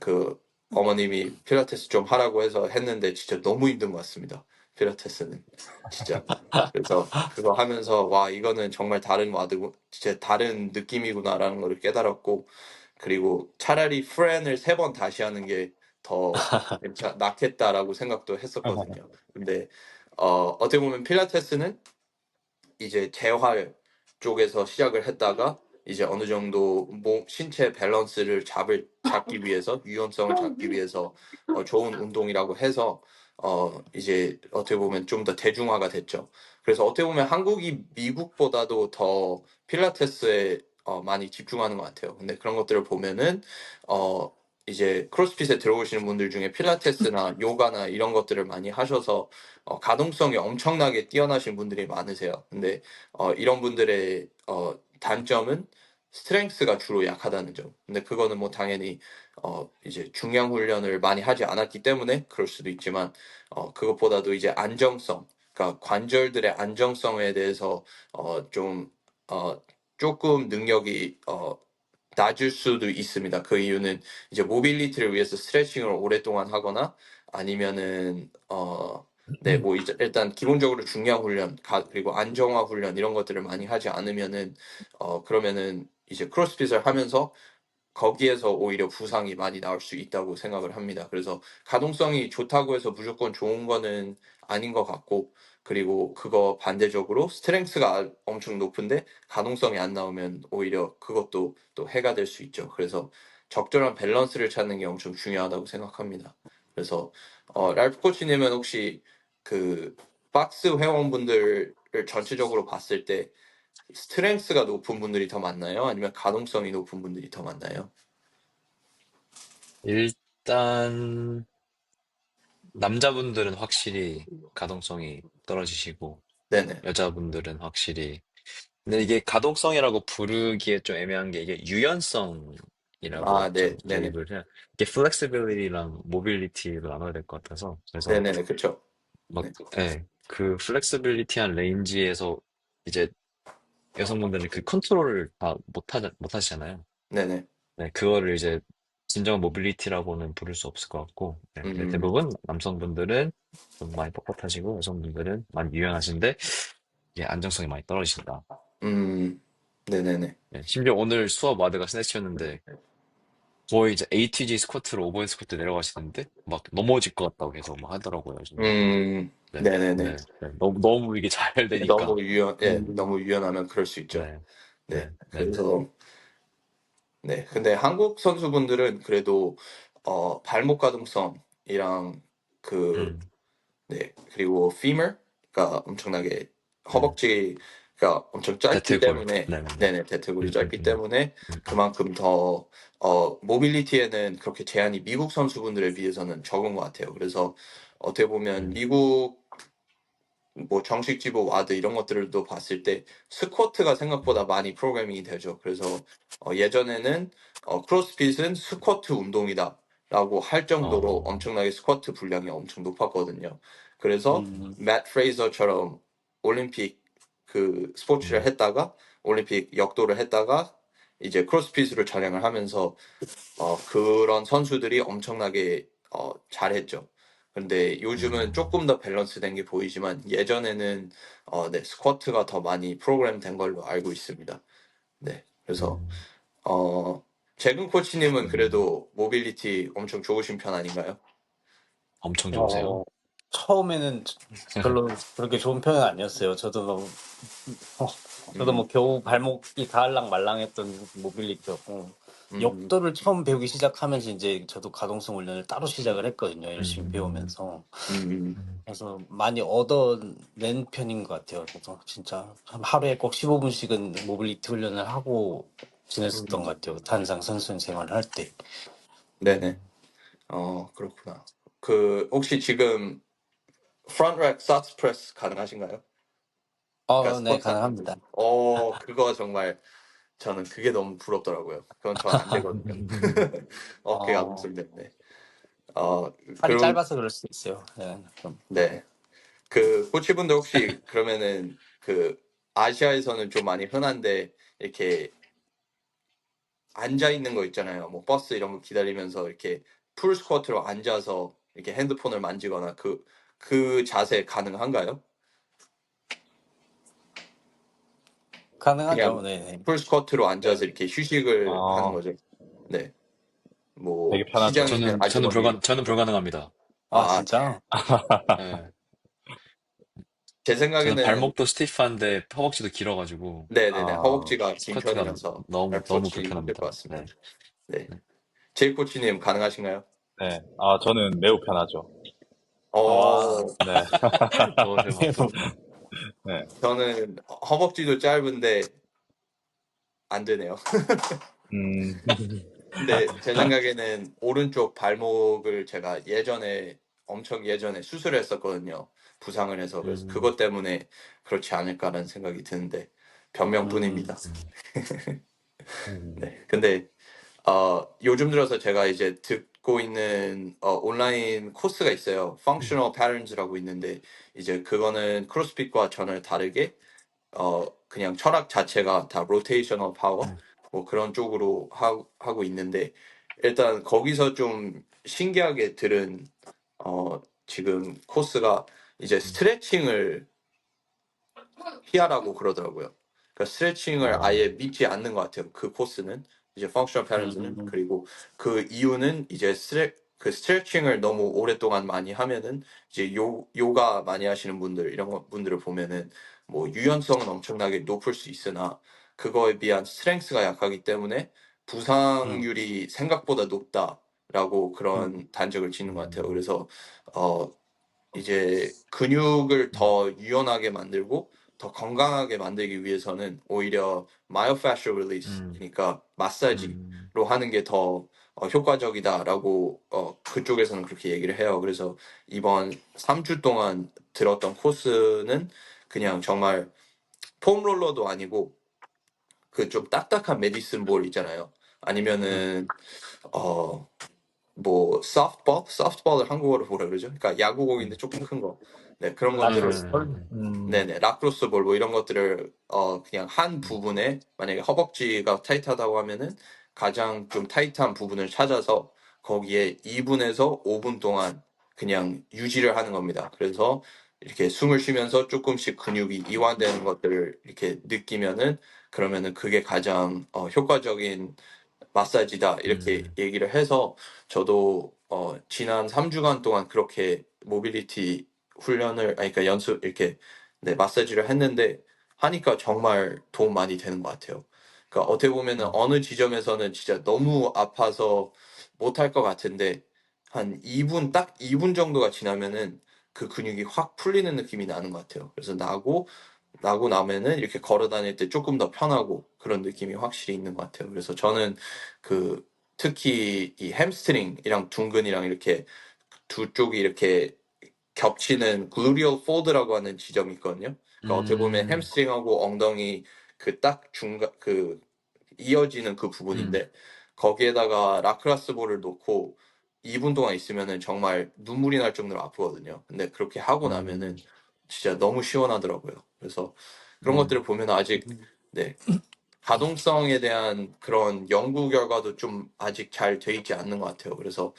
그 어머님이 필라테스 좀 하라고 해서 했는데 진짜 너무 힘든 것 같습니다. 필라테스는 진짜. 그래서 그거 하면서 와 이거는 정말 다른 와드고 진짜 다른 느낌이구나라는 걸 깨달았고 그리고 차라리 프렌을 3번 다시 하는 게 더 낫겠다라고 생각도 했었거든요. 근데 어떻게 보면 필라테스는 이제 재활 쪽에서 시작을 했다가 이제 어느 정도 신체 밸런스를 잡기 위해서 유연성을 잡기 위해서 좋은 운동이라고 해서 이제 어떻게 보면 좀 더 대중화가 됐죠. 그래서 어떻게 보면 한국이 미국보다도 더 필라테스에 많이 집중하는 것 같아요. 근데 그런 것들을 보면은 어 이제 크로스핏에 들어오시는 분들 중에 필라테스나 요가나 이런 것들을 많이 하셔서 가동성이 엄청나게 뛰어나신 분들이 많으세요. 근데 이런 분들의 단점은 스트렝스가 주로 약하다는 점. 근데 그거는 뭐 당연히 이제 중량 훈련을 많이 하지 않았기 때문에 그럴 수도 있지만 그것보다도 이제 안정성, 그러니까 관절들의 안정성에 대해서 좀 조금 능력이 낮을 수도 있습니다. 그 이유는 이제 모빌리티를 위해서 스트레칭을 오랫동안 하거나 아니면은 네, 뭐 이제 일단 기본적으로 중량 훈련 그리고 안정화 훈련 이런 것들을 많이 하지 않으면은 그러면은 이제 크로스핏을 하면서 거기에서 오히려 부상이 많이 나올 수 있다고 생각을 합니다. 그래서 가동성이 좋다고 해서 무조건 좋은 거는 아닌 것 같고, 그리고 그거 반대적으로 스트렝스가 엄청 높은데 가동성이 안 나오면 오히려 그것도 또 해가 될 수 있죠. 그래서 적절한 밸런스를 찾는 게 엄청 중요하다고 생각합니다. 그래서 랄프 코치님은 혹시 그 박스 회원분들을 전체적으로 봤을 때 스트렝스가 높은 분들이 더 많나요? 아니면 가동성이 높은 분들이 더 많나요? 일단 남자분들은 확실히 가동성이 떨어지시고 네네. 여자분들은 확실히 근데 이게 가동성이라고 부르기에 좀 애매한 게 이게 유연성이라고 아, 네, 좀 네네. 대입을 해야 이게 플렉시빌리티랑 모빌리티를 나눠야 될 것 같아서 그래서 네네네, 그쵸. 막 네. 예, 그 플렉시빌리티한 레인지에서 이제 여성분들은 그 컨트롤을 다 못하시잖아요. 네네. 네, 그거를 이제 진정한 모빌리티라고는 부를 수 없을 것 같고, 네, 근데 음, 대부분 남성분들은 좀 많이 뻣뻣하시고 여성분들은 많이 유연하신데 이게 안정성이 많이 떨어지신다. 음, 네네네. 네, 심지어 오늘 수업 와드가 스네치였는데 거의 이제 ATG 스쿼트로 오버헤드 스쿼트 내려가시는데 막 넘어질 것 같다고 계속 막 하더라고요. 요즘에. 네, 네네네. 네, 네. 너무 이게 잘 되니까. 너무 유연하면 그럴 수 있죠. 네, 네. 네, 네, 네. 그래서, 네. 근데 한국 선수분들은 그래도, 발목 가동성이랑 그, 음, 네. 그리고 femur가 엄청나게 네. 허벅지가 엄청 짧기 대퇴골. 때문에 네, 네, 네. 네네 대퇴골이 음, 음, 짧기 음, 때문에 음, 그만큼 더 모빌리티에는 그렇게 제한이 미국 선수분들에 비해서는 적은 것 같아요. 그래서 어떻게 보면 음, 미국 뭐 정식 지부 와드 이런 것들도 봤을 때 스쿼트가 생각보다 음. 많이 프로그래밍이 되죠. 그래서 예전에는 크로스핏은 스쿼트 운동이다라고 할 정도로 어, 엄청나게 스쿼트 분량이 엄청 높았거든요. 그래서 음, 맷 프레이저처럼 올림픽 그 스포츠를 음, 했다가 올림픽 역도를 했다가 이제 크로스핏으로 전향을 하면서 그런 선수들이 엄청나게 잘했죠. 근데 요즘은 음, 조금 더 밸런스 된 게 보이지만 예전에는 네, 스쿼트가 더 많이 프로그램 된 걸로 알고 있습니다. 네. 그래서 음, 어 재근 코치님은 음. 그래도 모빌리티 엄청 좋으신 편 아닌가요? 엄청 좋으세요? 어, 처음에는 별로 그렇게 좋은 편은 아니었어요. 어, 저도 음, 뭐 겨우 발목이 닿을랑 말랑했던 모빌리티였고, 음, 역도를 처음 배우기 시작하면서 이제 저도 가동성 훈련을 따로 시작을 했거든요. 열심히 음, 배우면서. 음, 음, 그래서 많이 얻어낸 편인 것 같아요. 그래서 진짜 하루에 꼭 15분씩은 모빌리티 훈련을 하고 지냈었던 음, 것 같아요. 단상 선수 생활을 할 때. 네네. 그렇구나. 그 혹시 지금 프론트랙 사트 프레스 가능하신가요? 그러니까 네, 스쿼트 하는 거. 가능합니다. 그거 정말 저는 그게 너무 부럽더라고요. 그건 전 안 되거든요. 어깨가 어, 문제 때문에. 어, 팔이 그리고 짧아서 그럴 수 있어요. 네, 그럼. 네. 그 코치분들 혹시 그러면은 그 아시아에서는 좀 많이 흔한데 이렇게 앉아 있는 거 있잖아요. 뭐 버스 이런 거 기다리면서 이렇게 풀 스쿼트로 앉아서 이렇게 핸드폰을 만지거나 그 자세 가능한가요? 가능하죠. 그냥 네, 네. 풀 스쿼트로 앉아서 네. 이렇게 휴식을 하는 아, 거죠. 네. 되게 뭐 편하죠. 시장에 있는 아주머니. 저는 불가능합니다. 아, 아, 진짜? 예. 제 저는 생각에는 발목도 스티프한데 허벅지도 길어가지고 네네네, 아, 허벅지가 긴 스쿼트가 편이라서 너무 어프로치 힘들 것 불편합니다. 같습니다. 네. 네. 네. 제이 코치님 가능하신가요? 네. 저는 매우 편하죠. 어, 와, 네. 너무 대박. 네. 저는 허벅지도 짧은데 안 되네요. 음, 근데 제 생각에는 오른쪽 발목을 제가 엄청 예전에 수술을 했었거든요. 부상을 해서. 그래서 음, 그것 때문에 그렇지 않을까라는 생각이 드는데 음, 변명뿐입니다. 음, 음, 네. 근데 요즘 들어서 제가 이제 듣고 있는 온라인 코스가 있어요. Functional Patterns라고 있는데 이제 그거는 크로스핏과 전혀 다르게 그냥 철학 자체가 다 로테이셔널 파워 음, 뭐 그런 쪽으로 하고 있는데 일단 거기서 좀 신기하게 들은 지금 코스가 이제 음, 스트레칭을 피하라고 그러더라고요. 그러니까 스트레칭을 어, 아예 믿지 않는 것 같아요. 그 코스는 이제 펑셔널 패런즈는 음, 그리고 그 이유는 이제 그 스트레칭을 너무 오랫동안 많이 하면은 이제 요가 많이 하시는 분들 이런 분들을 보면은 뭐 유연성은 엄청나게 높을 수 있으나 그거에 비한 스트렝스가 약하기 때문에 음, 부상률이 생각보다 높다라고 음, 그런 단적을 짓는 것 같아요. 음, 그래서 어 이제 근육을 음, 더 유연하게 만들고 더 건강하게 만들기 위해서는 오히려 myofascial release, 음, 그러니까 마사지로 음, 하는 게 더 효과적이다라고 그쪽에서는 그렇게 얘기를 해요. 그래서 이번 3주 동안 들었던 코스는 그냥 정말 폼 롤러도 아니고 그 좀 딱딱한 메디슨 볼 있잖아요. 음. 아니면은 어 뭐 소프트볼을 한국어로 뭐라 그러죠? 그러니까 야구공인데 조금 큰 거. 네, 그런 것들을 라크로스 볼? 음, 네네, 라크로스 볼 뭐 이런 것들을 그냥 한 음, 부분에 만약에 허벅지가 타이트하다고 하면은 가장 좀 타이트한 부분을 찾아서 거기에 2분에서 5분 동안 그냥 유지를 하는 겁니다. 그래서 이렇게 숨을 쉬면서 조금씩 근육이 이완되는 것들을 이렇게 느끼면은 그러면은 그게 가장 효과적인 마사지다 이렇게 음, 얘기를 해서 저도 지난 3주간 동안 그렇게 모빌리티 훈련을 아니 그러니까 연습 이렇게 네, 마사지를 했는데 하니까 정말 도움 많이 되는 것 같아요. 그러니까 어떻게 보면은 음, 어느 지점에서는 진짜 너무 아파서 못할 것 같은데 한 2분 딱 2분 정도가 지나면은 그 근육이 확 풀리는 느낌이 나는 것 같아요. 그래서 나고 나면은 이렇게 걸어 다닐 때 조금 더 편하고 그런 느낌이 확실히 있는 것 같아요. 그래서 저는 그 특히 이 햄스트링이랑 둔근이랑 이렇게 두 쪽이 이렇게 겹치는 글루리얼 폴드라고 하는 지점이 있거든요. 그러니까 어떻게 보면 음, 햄스트링하고 엉덩이 그 딱 중간 그 이어지는 그 음, 부분인데 거기에다가 라크라스 볼을 놓고 2분 동안 있으면은 정말 눈물이 날 정도로 아프거든요. 근데 그렇게 하고 음, 나면은 진짜 너무 시원하더라고요. 그래서 그런 음, 것들을 보면 아직 음, 네, 가동성에 대한 그런 연구 결과도 좀 아직 잘 돼 있지 않는 것 같아요. 그래서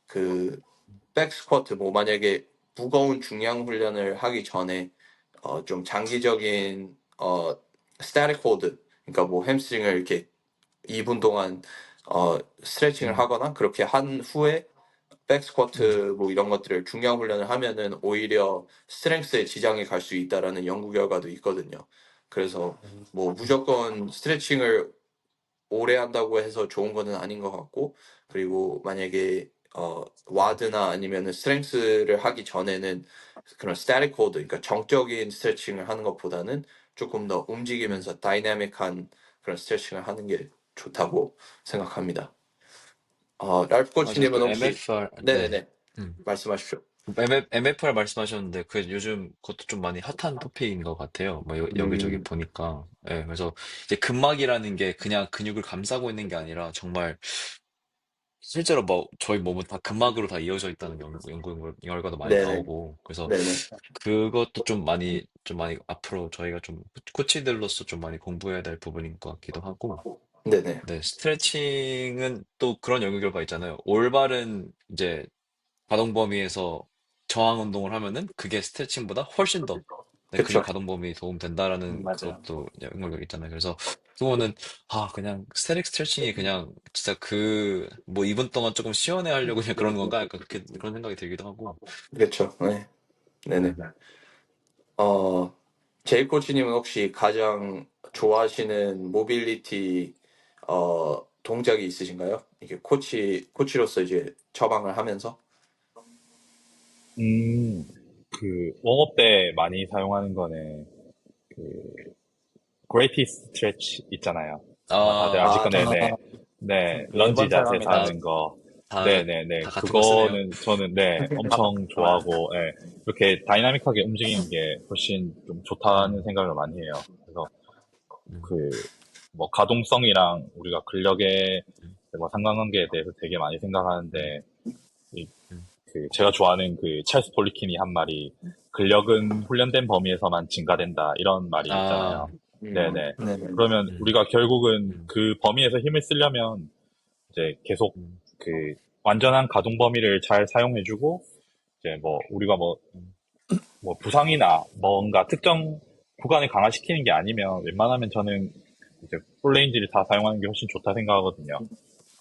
그 백스쿼트 뭐 만약에 무거운 중량 훈련을 하기 전에 좀 장기적인 스태틱 홀드, 그러니까 뭐 햄스트링을 이렇게 2분 동안 스트레칭을 음, 하거나 그렇게 한 후에 음, 백스쿼트 뭐 이런 것들을 중량 훈련을 하면은 오히려 스트렝스에 지장이 갈 수 있다라는 연구 결과도 있거든요. 그래서 뭐 무조건 스트레칭을 오래 한다고 해서 좋은 거는 아닌 것 같고 그리고 만약에 와드나 아니면은 스트렝스를 하기 전에는 그런 스태틱 홀드, 그러니까 정적인 스트레칭을 하는 것보다는 조금 더 음. 움직이면서 다이나믹한 그런 스트레칭을 하는 게 좋다고 생각합니다. 랄프 맞아요. 코치님은 그 혹시 MFR, 네. 네네네 음. 말씀하십시오. MFR 말씀하셨는데, 그 요즘 그것도 좀 많이 핫한 토픽인 것 같아요. 뭐 여기저기 음, 보니까. 예, 그래서 이제 근막이라는 게 그냥 근육을 감싸고 있는 게 아니라 정말 실제로 뭐 저희 몸은 다 근막으로 다 이어져 있다는 연구 결과도 많이 네네 나오고, 그래서 네네 그것도 좀 많이 앞으로 저희가 좀 코치들로서 좀 많이 공부해야 될 부분인 것 같기도 하고, 네네 네, 스트레칭은 또 그런 연구 결과 있잖아요. 올바른 이제 가동 범위에서 저항 운동을 하면은 그게 스트레칭보다 훨씬 더 내 근육 그쵸 가동 범위에 도움 된다라는 맞아요. 그것도 이제 연구결과 있잖아요. 그래서 그거는 그냥 스태틱 스트레칭이 그냥 진짜 그 뭐 2분 동안 조금 시원해 하려고 그냥 그런 건가? 약간 그런 생각이 들기도 하고. 그쵸 네 네네 네. 어 제이 코치님은 혹시 가장 좋아하시는 모빌리티 동작이 있으신가요? 이게 코치로서 이제 처방을 하면서 음, 웜업 때 많이 사용하는 거는, greatest stretch 있잖아요. 아마 다들 아실 아, 건데, 네. 네. 네, 런지 매번 자세에서 다, 사용합니다. 하는 거. 다, 네네네. 다 같은 거 쓰네요. 그거는 저는, 네, 엄청 아, 좋아하고, 예, 이렇게 다이나믹하게 움직이는 게 훨씬 좀 좋다는 음, 생각을 많이 해요. 그래서 음, 그, 뭐, 가동성이랑 우리가 근력의 음, 뭐 상관관계에 대해서 되게 많이 음, 생각하는데, 이, 음. 제가 좋아하는 찰스 폴리킨이 한 말이, 근력은 훈련된 범위에서만 증가된다, 이런 말이 있잖아요. 아, 네네. 네네 그러면 음, 우리가 결국은 음, 그 범위에서 힘을 쓰려면 이제 계속 음, 그 완전한 가동 범위를 잘 사용해주고, 이제 뭐 우리가 음, 뭐 부상이나 뭔가 특정 구간을 강화시키는 게 아니면 웬만하면 저는 이제 풀레인지를 다 사용하는 게 훨씬 좋다 생각하거든요.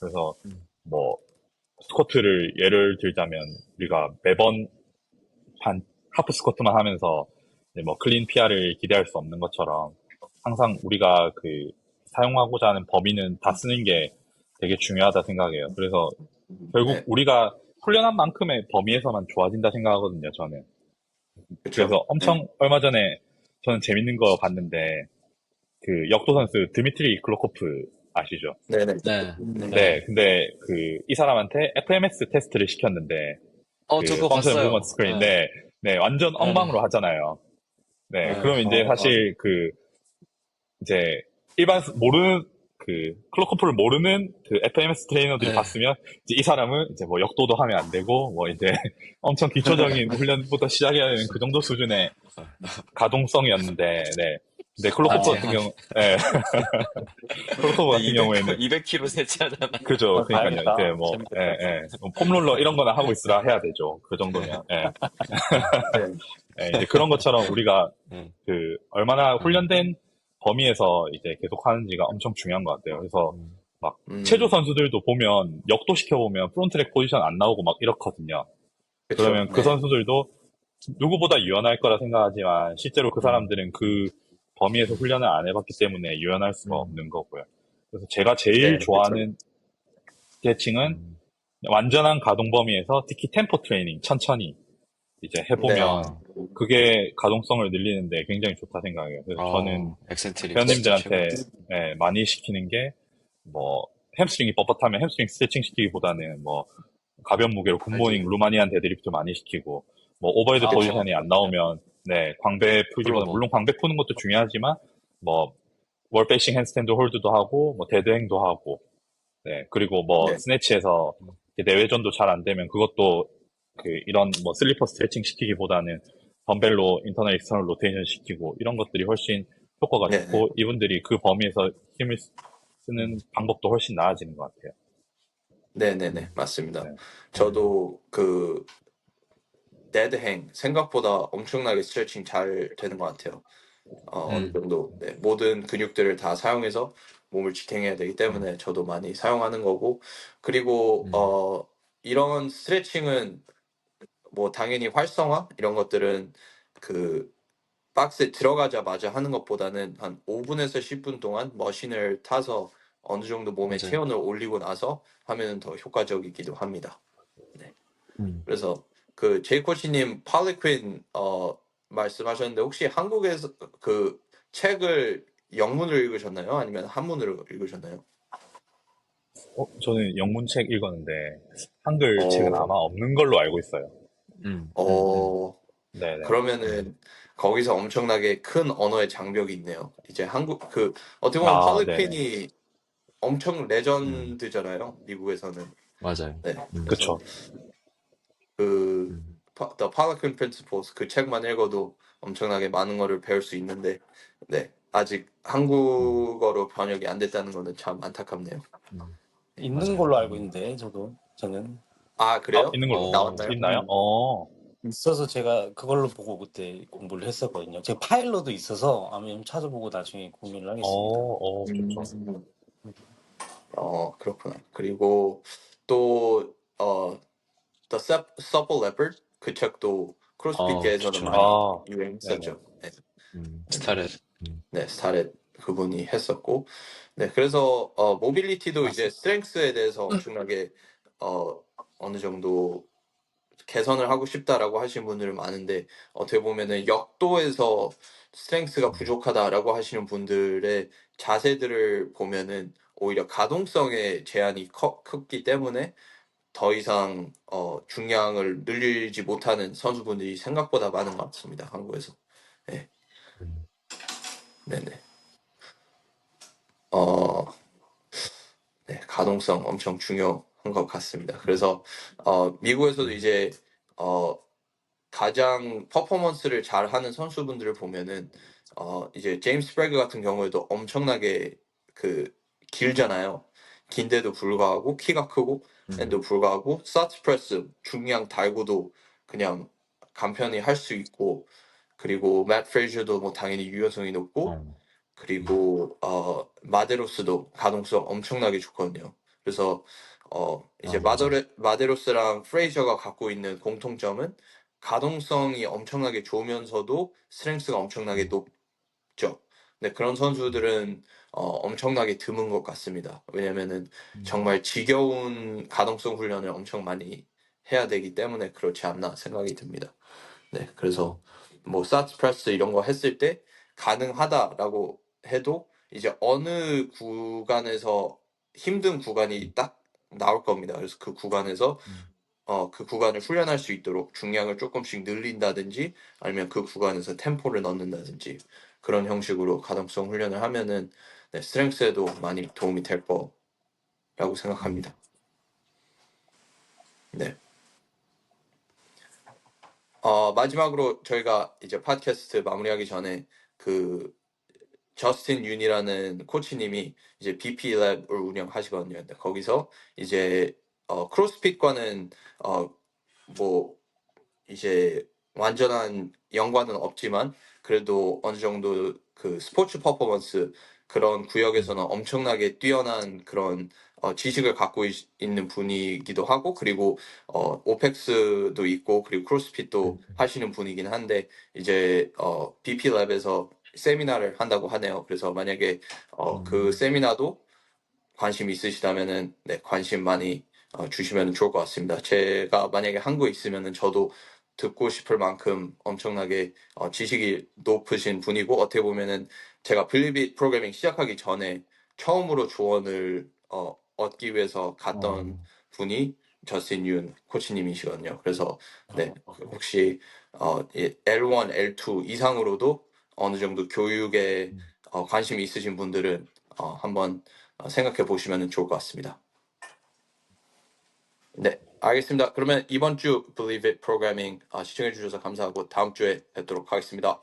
그래서 음. 뭐 스쿼트를 예를 들자면 우리가 매번 한 하프 스쿼트만 하면서 이제 뭐 클린 PR을 기대할 수 없는 것처럼 항상 우리가 사용하고자 하는 범위는 다 쓰는 게 되게 중요하다 생각해요. 그래서 결국 네 우리가 훈련한 만큼의 범위에서만 좋아진다 생각하거든요, 저는. 그쵸 그래서 엄청 얼마 전에 저는 재밌는 거 봤는데 역도 선수 드미트리 클로코프 아시죠? 네네 네, 네 네, 네. 근데 이 사람한테 FMS 테스트를 시켰는데 저 그거 펑션 무브먼트 봤어요. 네, 스크린인데 네, 완전 네, 엉망으로 하잖아요. 네, 네. 그러면 이제 사실 이제 일반 모르는 클로커프를 모르는 FMS 트레이너들이 네. 봤으면 이제 이 사람은 이제 뭐 역도도 하면 안 되고 뭐 이제 엄청 기초적인 훈련부터 시작해야 되는 그 정도 수준의 가동성이었는데 네. 근데 클로커프 하체, 같은 하, 경우 네. 클로커프 근데 같은 경우에는 200kg 세차잖아요. 그죠. 그러니까요. 이제 봐야겠다. 뭐 예, 재밌겠다. 예. 뭐 폼롤러 이런 거나 하고 있으라 해야 되죠. 그 정도면. 예. 네, 네. 예, 이제 그런 것처럼 우리가 네, 얼마나 네. 훈련된 범위에서 이제 계속 하는지가 엄청 중요한 것 같아요. 그래서 음, 막 체조 음 선수들도 보면 역도 시켜보면 프론트랙 포지션 안 나오고 막 이렇거든요. 그쵸 그러면 그 네 선수들도 누구보다 유연할 거라 생각하지만 실제로 그 음, 사람들은 그 범위에서 훈련을 안 해봤기 때문에 유연할 수가 음, 없는 거고요. 그래서 제가 제일 네, 그쵸 좋아하는 스트레칭은 음. 완전한 가동 범위에서 특히 템포 트레이닝 천천히 이제 해보면 네네 아, 그게 가동성을 늘리는데 굉장히 좋다 생각해요. 그래서 저는 엑센트릭 진짜 회원님들한테 최고죠. 많이 시키는 게 뭐 햄스트링이 뻣뻣하면 햄스트링 스트레칭 시키기보다는 뭐 가벼운 무게로 굿모닝 알지 루마니안 데드리프트 많이 시키고 뭐 오버헤드 그쵸 포지션이 안 나오면 네 광배 풀기보다 풀로버. 물론 광배 푸는 것도 중요하지만 뭐 월베이싱 핸스탠드 홀드도 하고 뭐 데드행도 하고 네 그리고 뭐 네 스네치에서 음, 내외전도 잘 안 되면 그것도 이런 뭐 슬리퍼 스트레칭 시키기보다는 덤벨로 인터널 익스터널 로테이션 시키고 이런 것들이 훨씬 효과가 네네 좋고 이분들이 그 범위에서 힘을 음, 쓰는 방법도 훨씬 나아지는 것 같아요. 네네네 음, 맞습니다. 네. 음, 저도 데드행 생각보다 엄청나게 스트레칭 잘 되는 것 같아요. 어느 음, 정도 네, 모든 근육들을 다 사용해서 몸을 지탱해야 되기 음, 때문에 저도 많이 사용하는 거고 그리고 음, 이런 스트레칭은 뭐 당연히 활성화 이런 것들은 그 박스에 들어가자마자 하는 것보다는 한 5분에서 10분 동안 머신을 타서 어느 정도 몸에 맞아요. 체온을 올리고 나서 하면 더 효과적이기도 합니다. 네. 음. 그래서 그 제이코치님 팔리퀸 말씀하셨는데 혹시 한국에서 그 책을 영문으로 읽으셨나요? 아니면 한문으로 읽으셨나요? 저는 영문책 읽었는데 한글 책은 어, 아마 없는 걸로 알고 있어요. 음, 음, 음. 어, 네네. 그러면은 거기서 엄청나게 큰 언어의 장벽이 있네요. 이제 한국 어떻게 보면 아, 네네. 할리퀸이 엄청 음, 레전드잖아요. 미국에서는. 맞아요. 네. 그래서 그쵸. 그 음, The Political Principles 그 책만 읽어도 엄청나게 많은 거를 배울 수 있는데, 네. 아직 음, 한국어로 번역이 안 됐다는 거는 참 안타깝네요. 있는 맞아요. 걸로 알고 있는데 저는 아, 아, 그래요? 있는 걸로. 나왔나요? 있나요? 있어서 제가 그걸로 보고 그때 공부를 했었거든요. 제가 파일로도 있어서 아마 좀 찾아보고 나중에 공유를 하겠습니다. 좋죠. 음. 그렇구나. 그리고 또 Supple Leopard 그 책도 크로스핏계에서는 좋죠. 많이 네네. 유행했었죠. 네, 네, 네. 스타렛. 네, 스타렛 그분이 했었고, 네, 그래서 모빌리티도 이제 맞습니다. 스트렝스에 대해서 엄청나게 어, 어느 정도 개선을 하고 싶다라고 하시는 분들은 많은데, 어떻게 보면은 역도에서 스트렝스가 음, 부족하다라고 하시는 분들의 자세들을 보면은 오히려 가동성에 제한이 컸기 때문에 더 이상 중량을 늘리지 못하는 선수분들이 생각보다 많은 것 같습니다. 한국에서. 네, 음, 네네. 어, 네, 가동성 엄청 중요한 것 같습니다. 그래서 미국에서도 음, 이제 어, 가장 퍼포먼스를 잘하는 선수분들을 보면은 이제 제임스 브래그 같은 경우에도 엄청나게 그 길잖아요. 긴데도 불구하고 키가 크고 음, 앤도 불구하고 사트 프레스 중량 달고도 그냥 간편히 할 수 있고, 그리고 맷 프레이저도 뭐 당연히 유연성이 높고, 어, 음, 그리고 마데로스도 가동성 엄청나게 좋거든요. 그래서 이제 맞아요. 마데로스랑 프레이저가 갖고 있는 공통점은 가동성이 엄청나게 좋으면서도 스트렝스가 엄청나게 음, 높죠. 근데 그런 선수들은 엄청나게 드문 것 같습니다. 왜냐면은 음, 정말 지겨운 가동성 훈련을 엄청 많이 해야 되기 때문에 그렇지 않나 생각이 듭니다. 네, 그래서 뭐 사트 프레스 이런 거 했을 때 가능하다라고 해도 이제 어느 구간에서 힘든 구간이 딱 나올 겁니다. 그래서 그 구간에서 음, 그 구간을 훈련할 수 있도록 중량을 조금씩 늘린다든지 아니면 그 구간에서 템포를 넣는다든지 그런 형식으로 가동성 훈련을 하면은 네, 스트렝스에도 많이 도움이 될 거라고 음. 생각합니다. 네. 마지막으로 저희가 이제 팟캐스트 마무리하기 전에 그 저스틴 윤이라는 코치님이 이제 BP 랩을 운영하시거든요. 근데 거기서 이제 크로스핏과는 뭐 이제 완전한 연관은 없지만 그래도 어느 정도 그 스포츠 퍼포먼스 그런 구역에서는 엄청나게 뛰어난 그런 지식을 갖고 있는 분이기도 하고, 그리고 오펙스도 있고 그리고 크로스핏도 하시는 분이긴 한데 이제 BP 랩에서 세미나를 한다고 하네요. 그래서 만약에 그 음, 세미나도 관심 있으시다면은 네, 관심 많이 주시면 좋을 것 같습니다. 제가 만약에 한국에 있으면은 저도 듣고 싶을 만큼 엄청나게 지식이 높으신 분이고, 어떻게 보면은 제가 빌리빗 프로그래밍 시작하기 전에 처음으로 조언을 얻기 위해서 갔던 어, 분이 저스틴 윤 코치님이시거든요. 그래서 네, 혹시 L1, L2 이상으로도 어느 정도 교육에 음. 관심이 있으신 분들은 한번 생각해 보시면 좋을 것 같습니다. 네, 알겠습니다. 그러면 이번 주 Believe It 프로그래밍 시청해 주셔서 감사하고 다음 주에 뵙도록 하겠습니다.